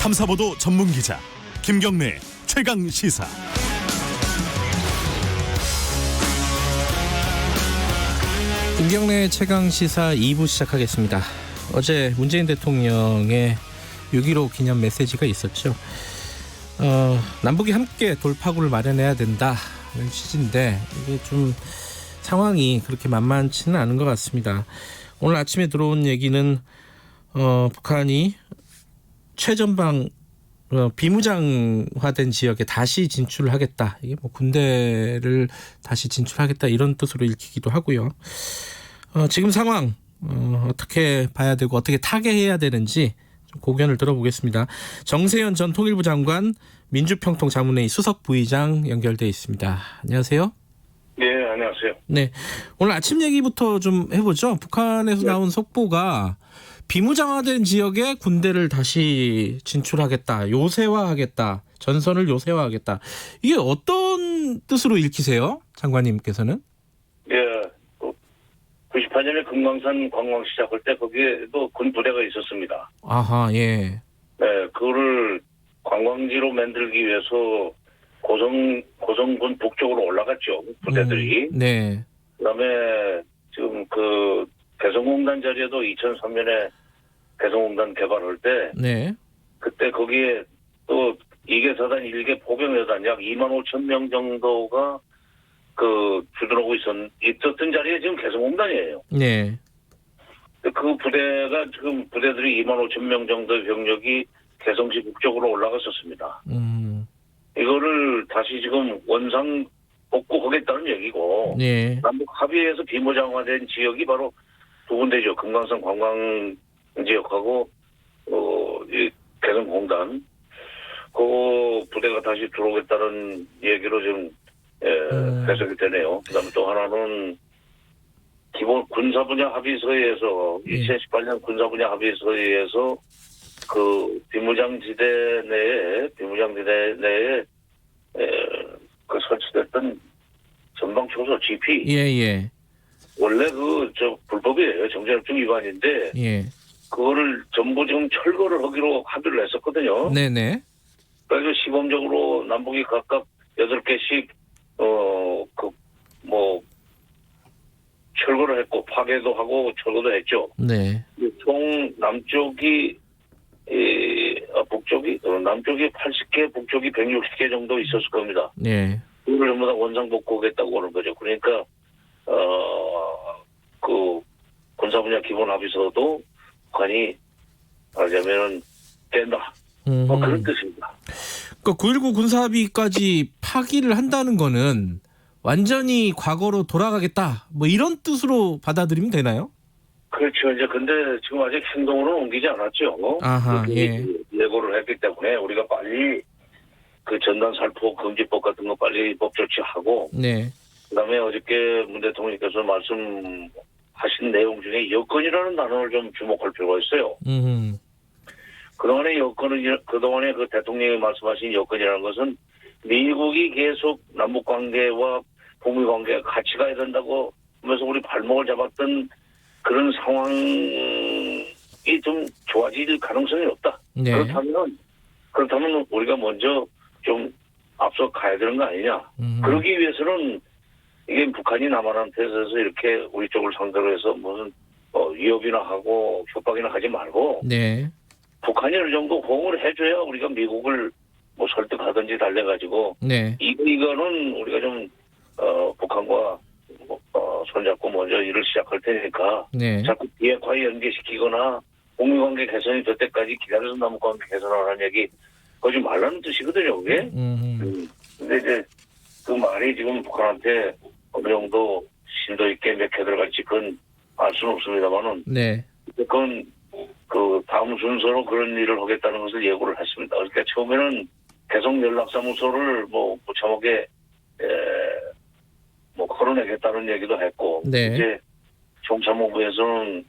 탐사보도 전문 기자 김경래 최강 시사. 김경래 최강 시사 2부 시작하겠습니다. 어제 문재인 대통령의 6.15 기념 메시지가 있었죠. 남북이 함께 돌파구를 마련해야 된다는 취지인데 이게 좀 상황이 그렇게 만만치는 않은 것 같습니다. 오늘 아침에 들어온 얘기는 북한이 최전방 비무장화된 지역에 다시 진출하겠다. 이게 뭐 군대를 다시 진출하겠다 이런 뜻으로 읽히기도 하고요. 지금 상황 어떻게 봐야 되고 어떻게 타개해야 되는지 좀 고견을 들어보겠습니다. 정세현 전 통일부 장관 민주평통자문회의 수석 부의장 연결돼 있습니다. 안녕하세요. 네, 안녕하세요. 네, 오늘 아침 얘기부터 좀 해보죠. 북한에서 나온 속보가 비무장화된 지역에 군대를 다시 진출하겠다, 요새화하겠다, 전선을 요새화하겠다. 이게 어떤 뜻으로 읽히세요, 장관님께서는? 예, 98년에 금강산 관광 시작할 때 거기에도 군 부대가 있었습니다. 아하, 예. 네, 그거를 관광지로 만들기 위해서 고성군 북쪽으로 올라갔죠, 부대들이. 네. 그다음에 지금 그 개성공단 자리에도 2003년에 개성공단 개발할 때, 네. 그때 거기에 또 2개 사단 1개 포병여단 약 2만 5천 명 정도가 주둔하고 있었던 자리에 지금 개성공단이에요. 네. 그 부대가 지금 부대들이 2만 5천 명 정도의 병력이 개성시 북쪽으로 올라갔었습니다. 이거를 다시 지금 원상 복구하겠다는 얘기고, 네. 남북 합의해서 비무장화된 지역이 바로 두 군데죠. 금강산 관광 지역하고 이 개성공단. 그 부대가 다시 들어오겠다는 얘기로 지금 해석이 되네요. 그다음에 또 하나는 기본 군사 분야 합의서에서 2018년 군사 분야 합의서에서 그 비무장지대 내에 그 설치됐던 전방초소 GP. 예. 원래 불법이에요. 정전협정 위반인데. 예. 그거를 전부 지금 철거를 하기로 합의를 했었거든요. 네네. 그래서 시범적으로 남북이 각각 8개씩 철거를 했고 파괴도 하고 철거도 했죠. 네. 총 남쪽이 남쪽이 80개, 북쪽이 160개 정도 있었을 겁니다. 네. 그걸 전부 다 원상복구하겠다고 하는 거죠. 그러니까 그 군사 분야 기본 합의서도 북한이 말하자면은 깬다. 그런 뜻입니다. 그러니까 9.19 군사합의까지 파기를 한다는 거는 완전히 과거로 돌아가겠다, 뭐 이런 뜻으로 받아들이면 되나요? 그렇죠. 이제 근데 지금 아직 행동으로 옮기지 않았죠. 아하, 예. 예고를 했기 때문에 우리가 빨리 그 전단 살포 금지법 같은 거 빨리 법 조치하고. 네. 그다음에 어저께 문 대통령께서 말씀하신 내용 중에 여건이라는 단어를 좀 주목할 필요가 있어요. 그동안에 그 대통령이 말씀하신 여건이라는 것은 미국이 계속 남북 관계와 북미 관계가 같이 가야 된다고 하면서 우리 발목을 잡았던 그런 상황이 좀 좋아질 가능성이 없다. 네. 그렇다면 우리가 먼저 좀 앞서 가야 되는 거 아니냐. 그러기 위해서는 이게 북한이 남한한테서 이렇게 우리 쪽을 상대로 해서 무슨 위협이나 하고 협박이나 하지 말고. 네. 북한이 어느 정도 호응을 해줘야 우리가 미국을 설득하든지 달래가지고. 네. 이거는 우리가 좀 북한과 손잡고 먼저 일을 시작할 테니까. 네. 자꾸 비핵화에 연계시키거나 북미 관계 개선이 될 때까지 기다려서 남북 관계 개선하라는 얘기 하지 말라는 뜻이거든요, 그게. 근데 이제 그 말이 지금 북한한테 어느 정도 심도 있게 맥혀 들어갈지 그건 알 수는 없습니다만은. 네. 그건 그 다음 순서로 그런 일을 하겠다는 것을 예고를 했습니다. 그러니까 처음에는 개성 연락사무소를 무참하게 걸어내겠다는 얘기도 했고. 네. 이제 총참모부에서는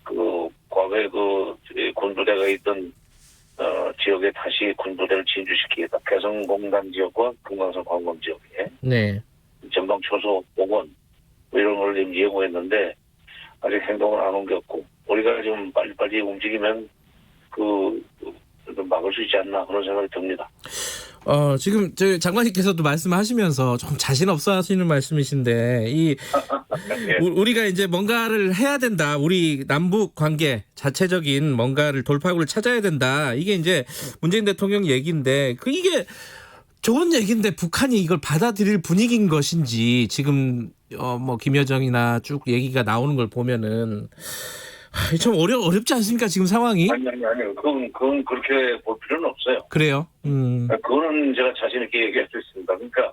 그 과거에 그 군부대가 있던 지역에 다시 군부대를 진주시키겠다. 개성공단 지역과 금강산 관광 지역에. 네. 전방 초소 복원 이런 걸 지금 예고했는데 아직 행동을 안 옮겼고, 우리가 좀 빨리빨리 움직이면 그 막을 수 있지 않나 그런 생각이 듭니다. 지금 저희 장관님께서도 말씀하시면서 좀 자신 없어 하시는 말씀이신데, 예. 우리가 이제 뭔가를 해야 된다. 우리 남북 관계 자체적인 뭔가를 돌파구를 찾아야 된다. 이게 이제 문재인 대통령 얘기인데, 이게 좋은 얘기인데 북한이 이걸 받아들일 분위기인 것인지, 지금 뭐 김여정이나 쭉 얘기가 나오는 걸 보면은 좀 어렵지 않습니까, 지금 상황이? 아니. 그건 그렇게 볼 필요는 없어요. 그래요? 그거는 제가 자신 있게 얘기할 수 있습니다. 그러니까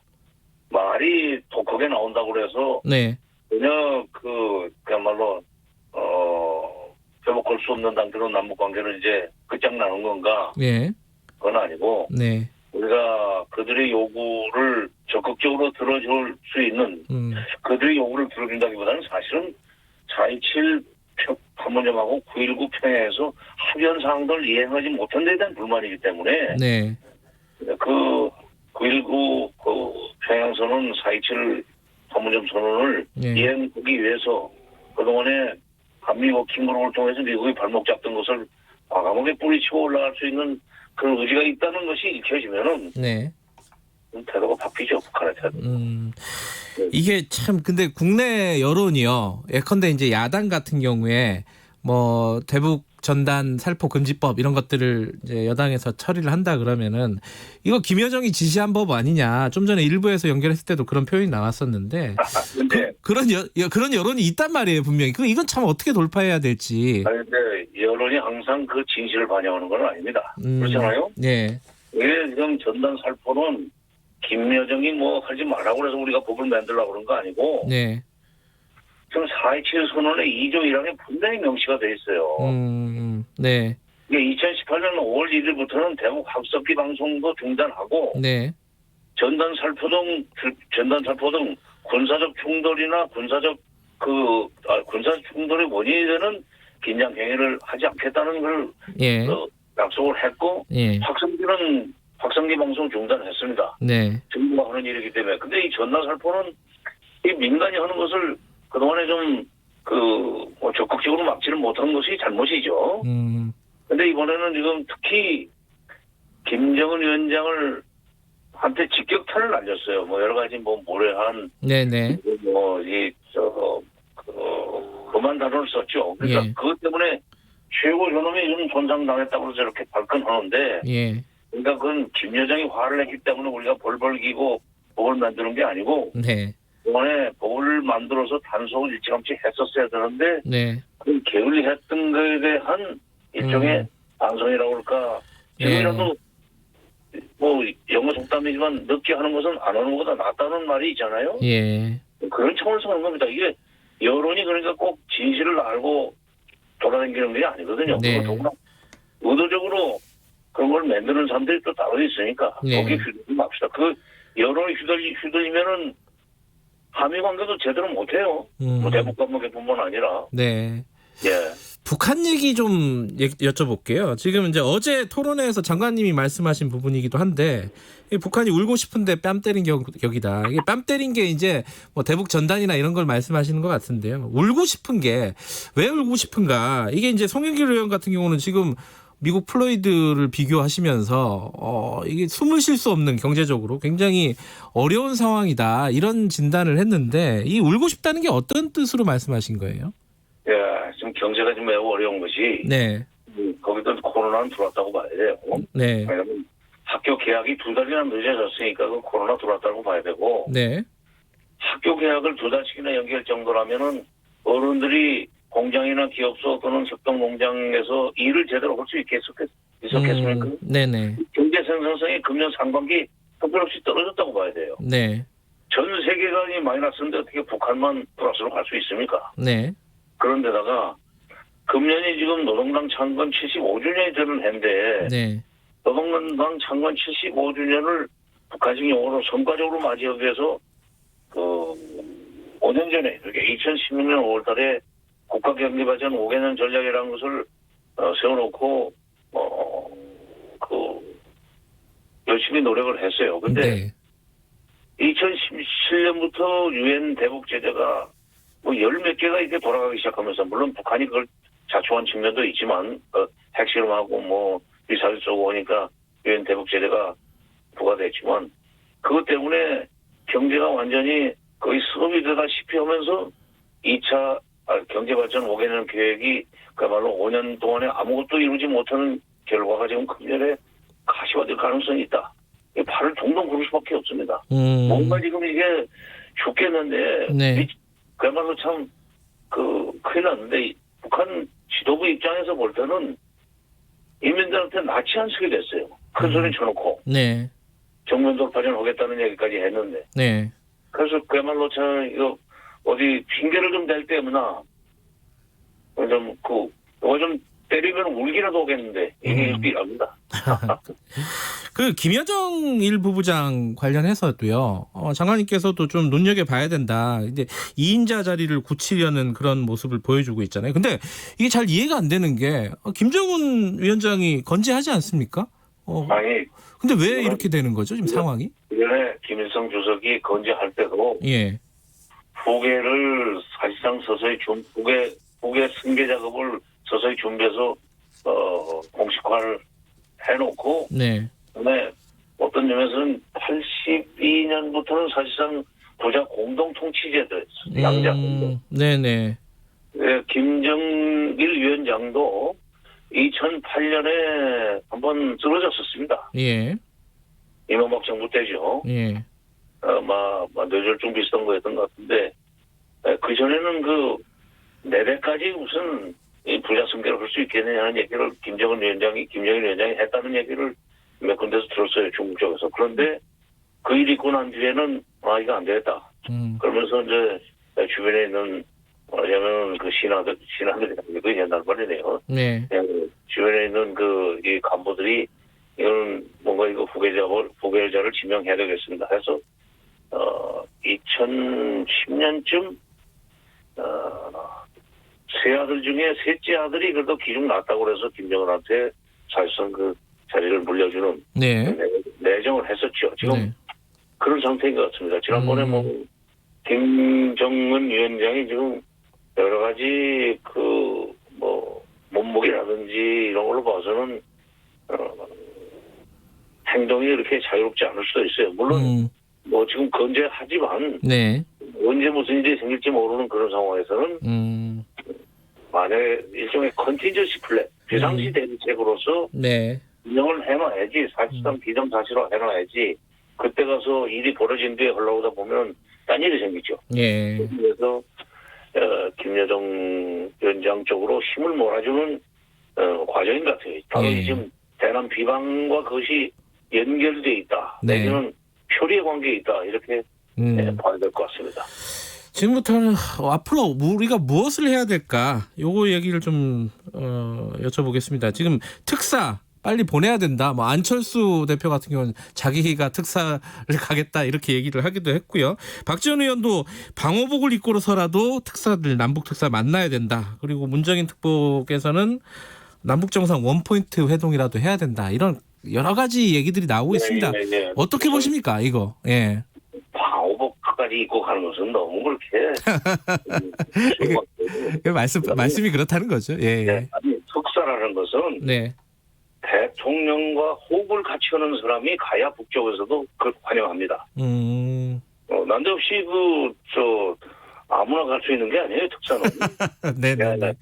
말이 독하게 나온다고 그래서 네. 전혀 그야말로 회복할 수 없는 단계로 남북 관계를 이제 끝장나는 건가? 네. 그건 아니고 네. 우리가 그들의 요구를 적극적으로 들어줄 수 있는 그들의 요구를 들어준다기보다는 사실은 4.27 판문점하고 9.19 평양에서 합의한 사항들을 이행하지 못한 데에 대한 불만이기 때문에 네. 그 9.19 평양선언 4.27 판문점 선언을 네. 이행하기 위해서 그동안에 한미 워킹그룹을 통해서 미국이 발목 잡던 것을 과감하게 뿌리치고 올라갈 수 있는 그런 의지가 있다는 것이 익혀지면은 네. 태도가 바뀌죠, 북한의 태도. 이게 참 근데 국내 여론이요. 예컨대 이제 야당 같은 경우에 뭐 대북 전단 살포 금지법 이런 것들을 이제 여당에서 처리를 한다 그러면은 이거 김여정이 지시한 법 아니냐. 좀 전에 일부에서 연결했을 때도 그런 표현이 나왔었는데 근데 그런 여론이 있단 말이에요, 분명히. 이건 참 어떻게 돌파해야 될지. 근데 여론이 항상 그 진실을 반영하는 건 아닙니다. 그렇잖아요. 네. 이게 지금 전단 살포는 김여정이 뭐 하지 말라고 해서 우리가 법을 만들려고 그런 거 아니고 네. 지금 4.27 선언의 2조 1항에 분명히 명시가 돼 있어요. 네. 이게 2018년 5월 1일부터는 대북 학습기 방송도 중단하고 네. 전단 살포 등 군사적 충돌이나 군사적 충돌의 원인이 되는 긴장 행위를 하지 않겠다는 걸 예. 약속을 했고 예. 확성기 방송 중단했습니다. 네. 정부가 하는 일이기 때문에. 근데 이 전단 살포는 이 민간이 하는 것을 그동안에 좀 적극적으로 막지를 못한 것이 잘못이죠. 근데 이번에는 지금 특히 김정은 위원장을 한테 직격탄을 날렸어요. 뭐 여러 가지 모래한 네네. 그만 단어를 썼죠. 그러니까 예. 그것 때문에 최고 저놈이 좀 손상당했다고 저렇게 발끈하는데 예. 그러니까 그건 김 여정이 화를 냈기 때문에 우리가 벌벌 기고 법을 만드는 게 아니고 네. 이번에 법을 만들어서 단속을 일찌감치 했었어야 되는데 네. 그 게을리했던 것에 대한 일종의 반성이라고 할까. 지금이라도 뭐 영어 속담이지만 늦게 하는 것은 안 하는 것보다 낫다는 말이 있잖아요. 예. 그런 차원에서 하는 겁니다. 이게 여론이 그러니까 꼭 진실을 알고 돌아다니는 게 아니거든요. 네. 정말 의도적으로 그런 걸 만드는 사람들이 또 따로 있으니까 네. 거기에 휘둘리지 맙시다. 그 여론이 휘둘리면은 한미 관계도 제대로 못해요. 뭐 대북 관계뿐만 아니라. 네. 예. 북한 얘기 좀 여쭤볼게요. 지금 이제 어제 토론회에서 장관님이 말씀하신 부분이기도 한데 북한이 울고 싶은데 뺨 때린 격이다. 이게 뺨 때린 게 이제 뭐 대북 전단이나 이런 걸 말씀하시는 것 같은데요. 울고 싶은 게 왜 울고 싶은가? 이게 이제 송영길 의원 같은 경우는 지금 미국 플로이드를 비교하시면서 이게 숨을 쉴 수 없는 경제적으로 굉장히 어려운 상황이다. 이런 진단을 했는데 이 울고 싶다는 게 어떤 뜻으로 말씀하신 거예요? 예, 지금 경제가 좀 매우 어려운 것이 네. 거기도 코로나는 들어왔다고 봐야 돼요. 네. 왜냐하면 학교 개학이 2달이나 늦어졌으니까 그 코로나 들어왔다고 봐야 되고 네. 학교 개학을 2달씩이나 연기할 정도라면은 어른들이 공장이나 기업소 또는 협동농장에서 일을 제대로 할 수 있었겠습니까? 네네. 경제 생산성이 금년 상반기 특별없이 떨어졌다고 봐야 돼요. 네. 전 세계가 마이너스인데 어떻게 북한만 플러스로 갈 수 있습니까? 네. 그런데다가 금년이 지금 노동당 창건 75주년이 되는 해인데 네. 노동당 창건 75주년을 북한식 용어로 성과적으로 맞이하기 위해서 5년 전에 그러니까 2016년 5월 달에 국가경제발전 5개년 전략이라는 것을 세워놓고 열심히 노력을 했어요. 근데 네. 2017년부터 유엔 대북 제재가 뭐 열 몇 개가 이렇게 돌아가기 시작하면서 물론 북한이 그걸 자초한 측면도 있지만 핵실험하고 뭐 미사일 쏘고 오니까 유엔 대북 제재가 부과됐지만 그것 때문에 경제가 완전히 거의 수업이 되다시피 하면서 2차 경제발전 5개년 계획이 그야말로 5년 동안에 아무것도 이루지 못하는 결과가 지금 금년에 가시화될 가능성이 있다. 발을 동동 구를 수밖에 없습니다. 뭔가 지금 이게 죽겠는데 네. 그야말로 참 큰일 났는데 북한 지도부 입장에서 볼 때는 인민들한테 낯이 안 쓰게 됐어요. 큰 소리 쳐놓고 네. 정면 돌파전 하겠다는 얘기까지 했는데 네. 그래서 그야말로 참 이거 어디 핑계를 좀 댈 때문에 좀 때리면 울기라도 오겠는데 이게 일비랍니다. 그 김여정 1부부장 관련해서도요. 장관님께서도 좀 눈여겨봐야 된다. 이제 2인자 자리를 굳히려는 그런 모습을 보여주고 있잖아요. 근데 이게 잘 이해가 안 되는 게 김정은 위원장이 건재하지 않습니까? 아니 근데 왜 이렇게 되는 거죠? 지금 상황이? 이전에 김일성 주석이 건재할 때도 예. 후계를 사실상 서서히 후계 승계 작업을 서서히 준비해서 공식화를 해놓고 네. 그다음에 어떤 점에서는 82년부터는 사실상 부자 공동 통치제도였어요. 양자 공동. 네네. 네, 김정일 위원장도 2008년에 한번 쓰러졌었습니다. 예. 이명박 정부 때죠. 예. 뇌졸중 비슷한 거였던 것 같은데 그 전에는 내대까지 무슨 이 부자 승계를 할 수 있겠느냐는 얘기를 김정일 위원장이 했다는 얘기를 몇 군데서 들었어요. 중국 쪽에서. 그런데 그 일이 있고 난 뒤에는 이거 안 되겠다. 그러면서 이제 주변에 있는 말하자면 신하들이 아니고 옛날 말이네요. 네. 주변에 있는 이 간부들이 이건 뭔가 이거 후계자를 지명해야 되겠습니다. 해서 2010년쯤 세 아들 중에 셋째 아들이 그래도 기중 낮다고 그래서 김정은한테 사실상 그 자리를 물려주는 네. 내정을 했었죠. 지금 네. 그런 상태인 것 같습니다. 지난번에 김정은 위원장이 지금 여러 가지 몸무게라든지 이런 걸로 봐서는 행동이 이렇게 자유롭지 않을 수도 있어요. 물론 지금 건재하지만 네. 언제 무슨 일이 생길지 모르는 그런 상황에서는 만약에 일종의 컨틴전시 플랜, 비상시 대비책으로서 네. 운영을 해놔야지 사실상 비정사실화 해놔야지 그때 가서 일이 벌어진 뒤에 흘러오다 보면 딴 일이 생기죠. 예. 그래서 김여정 위원장 쪽으로 힘을 몰아주는 과정인 것 같아요. 당연히 지금 대남 비방과 그것이 연결돼 있다. 네. 내지는 표리의 관계에 있다. 이렇게 봐야 될 것 같습니다. 지금부터는 앞으로 우리가 무엇을 해야 될까? 요거 얘기를 좀 여쭤보겠습니다. 지금 특사 빨리 보내야 된다. 안철수 대표 같은 경우는 자기가 특사를 가겠다 이렇게 얘기를 하기도 했고요. 박지원 의원도 방호복을 입고서라도 특사들 남북 특사 만나야 된다. 그리고 문정인 특보께서는 남북 정상 원포인트 회동이라도 해야 된다. 이런 여러 가지 얘기들이 나오고 있습니다. 네. 어떻게 보십니까 이거? 예. 방호복까지 입고 가는 것은 너무 그렇게 말씀이 그렇다는 거죠. 예. 네, 아니, 특사라는 것은 네. 대통령과 호흡을 같이 하는 사람이 가야 북쪽에서도 그걸 환영합니다. 난데없이 아무나 갈 수 있는 게 아니에요, 특사는. 네네.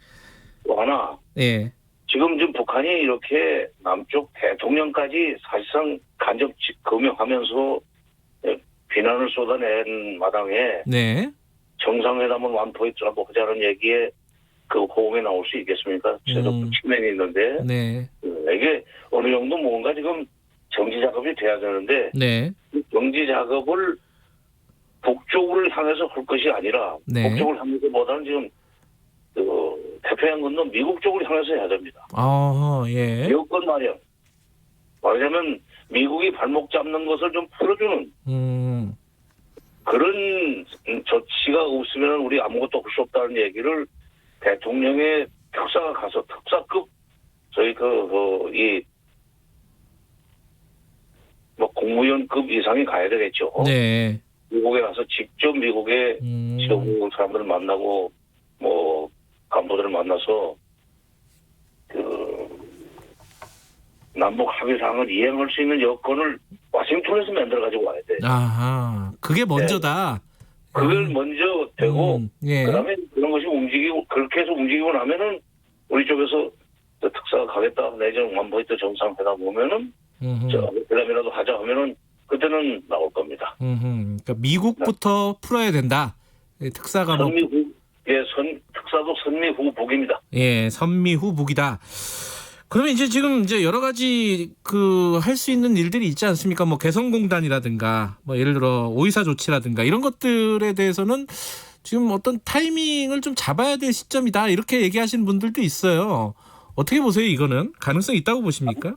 또 하나, 예. 지금 북한이 이렇게 남쪽 대통령까지 사실상 간접 금용하면서 비난을 쏟아낸 마당에 네. 정상회담은 완포인트라고 하자는 얘기에 그 호응에 나올 수 있겠습니까? 제도 측면이 있는데 네. 이게 어느 정도 뭔가 지금 정지 작업이 돼야 되는데 네. 정지 작업을 북쪽을 향해서 할 것이 아니라 네. 북쪽을 향해서보다는 지금 태평양 건너 미국 쪽을 향해서 해야 됩니다. 예. 여건 마련. 말하자면 미국이 발목 잡는 것을 좀 풀어주는 그런 조치가 없으면 우리 아무것도 할 수 없다는 얘기를 대통령의 특사가 가서 특사급 저희 국무위원급 이상이 가야 되겠죠. 네. 미국에 가서 직접 미국의 지도부 사람들을 만나고 간부들을 만나서 남북 합의사항을 이행할 수 있는 여건을 워싱턴에서 만들어 가지고 와야 돼. 아하, 그게 먼저다. 그걸 먼저 되고 예. 그다음에 그런 것이 움직이고 그렇게 해서 움직이고 나면은 우리 쪽에서 특사가 가겠다 내지는 완포인트 정상회담 보면은 회담이라도 하자 하면은 그때는 나올 겁니다. 그러니까 미국부터 풀어야 된다. 특사가 뭐 선미후 특사도 선미후 북입니다. 예, 선미후 북이다. 그러면 이제 지금 이제 여러 가지 그 할 수 있는 일들이 있지 않습니까? 뭐 개성공단이라든가 뭐 예를 들어 오이사 조치라든가 이런 것들에 대해서는 지금 어떤 타이밍을 좀 잡아야 될 시점이다 이렇게 얘기하시는 분들도 있어요. 어떻게 보세요? 이거는 가능성 있다고 보십니까?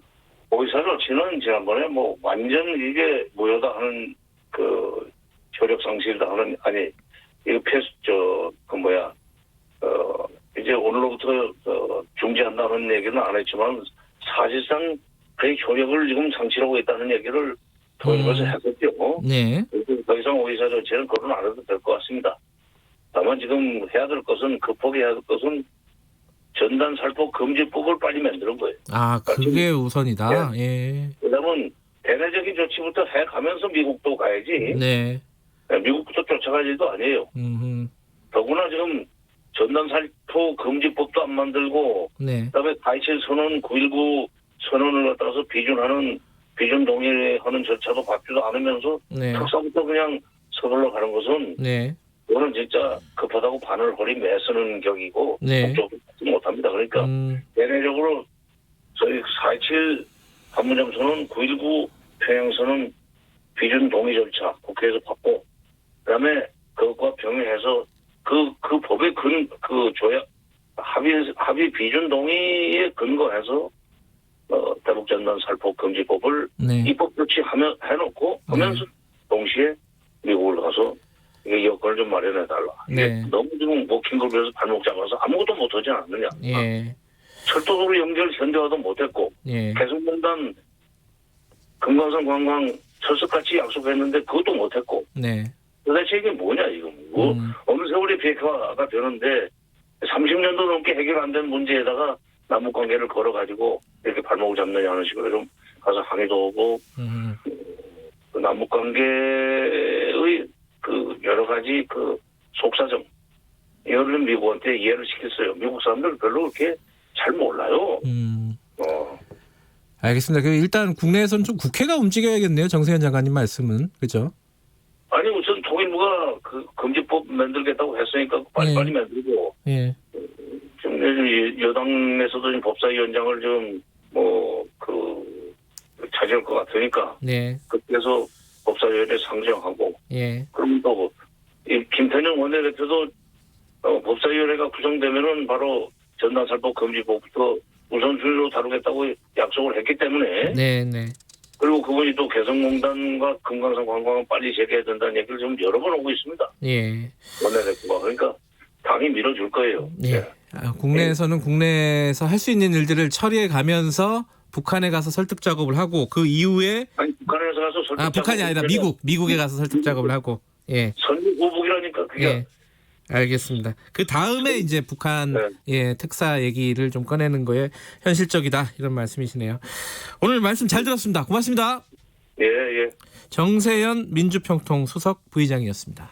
오이사 조치는 지난번에 뭐 완전 이게 무효다 하는 그 효력 상실다 하는 아니 이거 이제 오늘로부터 중지한다는 얘기는 안 했지만 사실상 그 효력을 지금 상실하고 있다는 얘기를 통일부에서 했었죠. 네. 더 이상 오이사 조치는 거론 안 해도 될 것 같습니다. 다만 지금 해야 될 것은 급하게 해야 될 것은 전단 살포 금지법을 빨리 만드는 거예요. 아, 그게 우선이다. 예. 그다음은 대내적인 조치부터 해가면서 미국도 가야지. 네. 미국부터 쫓아갈 일도 아니에요. 더구나 지금 전단 살포 금지법도 안 만들고 네. 그다음에 4.27 선언, 9.19 선언을 갖다서 비준 동의하는 절차도 밟지도 않으면서 네. 특사부터 그냥 서둘러 가는 것은 네. 그거는 진짜 급하다고 바늘 허리 매쓰는 격이고 네. 목적을 받지 못합니다. 그러니까 대내적으로 저희 4.27 판문점 선언, 9.19 평양선언 비준 동의 절차 국회에서 받고 그다음에 그것과 병행해서 그 법의 조약 합의 비준 동의에 근거해서 대북 전단 살포 금지법을 네. 입법 조치해놓고 하면서 동시에 미국을 가서 이게 여건을 좀 마련해 달라. 네. 너무 지금 먹힌 걸 위해서 발목 잡아서 아무것도 못하지 않느냐. 예. 철도로 연결 현대화도 못했고 예. 개성공단 금강산 관광 철석같이 약속했는데 그것도 못했고 네. 도대체 이게 뭐냐 이거. 어느 세월에 비핵화가 되는데 30년도 넘게 해결 안 된 문제에다가 남북관계를 걸어가지고 이렇게 발목을 잡느냐는 식으로 좀 가서 항의도 오고 그 남북관계의 그 여러 가지 그 속사정 이거를 미국한테 이해를 시켰어요. 미국 사람들 별로 그렇게 잘 몰라요. 알겠습니다. 일단 국내에서는 좀 국회가 움직여야겠네요. 정세현 장관님 말씀은 그죠? 아니 우선 통일부가 그 금지법 만들겠다고 했으니까 빨리빨리 만들고 예. 지금 요즘 여당에서도 지금 법사위원장을 좀 차지할 것 같으니까 네. 그래서 법사위원회 상정하고 예. 그럼 또 김태년 원내대표도 법사위원회가 구성되면은 바로 전단살포 금지법부터 우선순위로 다루겠다고 약속을 했기 때문에 네. 네. 그리고 그분이 또 개성공단과 금강산 관광은 빨리 재개해야 된다는 얘기를 지금 여러 번 하고 있습니다. 예. 원내대표가. 그러니까 당이 밀어줄 거예요. 예. 국내에서는 국내에서 할 수 있는 일들을 처리해 가면서 북한에 가서 설득 작업을 하고 그 이후에 아니 북한에서 가서 설득 북한이 아니라 미국에 가서 설득 작업을 하고 예. 선미후북이라니까 그게. 예. 알겠습니다. 그 다음에 이제 북한 특사 얘기를 좀 꺼내는 거에 현실적이다 이런 말씀이시네요. 오늘 말씀 잘 들었습니다. 고맙습니다. 예. 정세현 민주평통 수석 부의장이었습니다.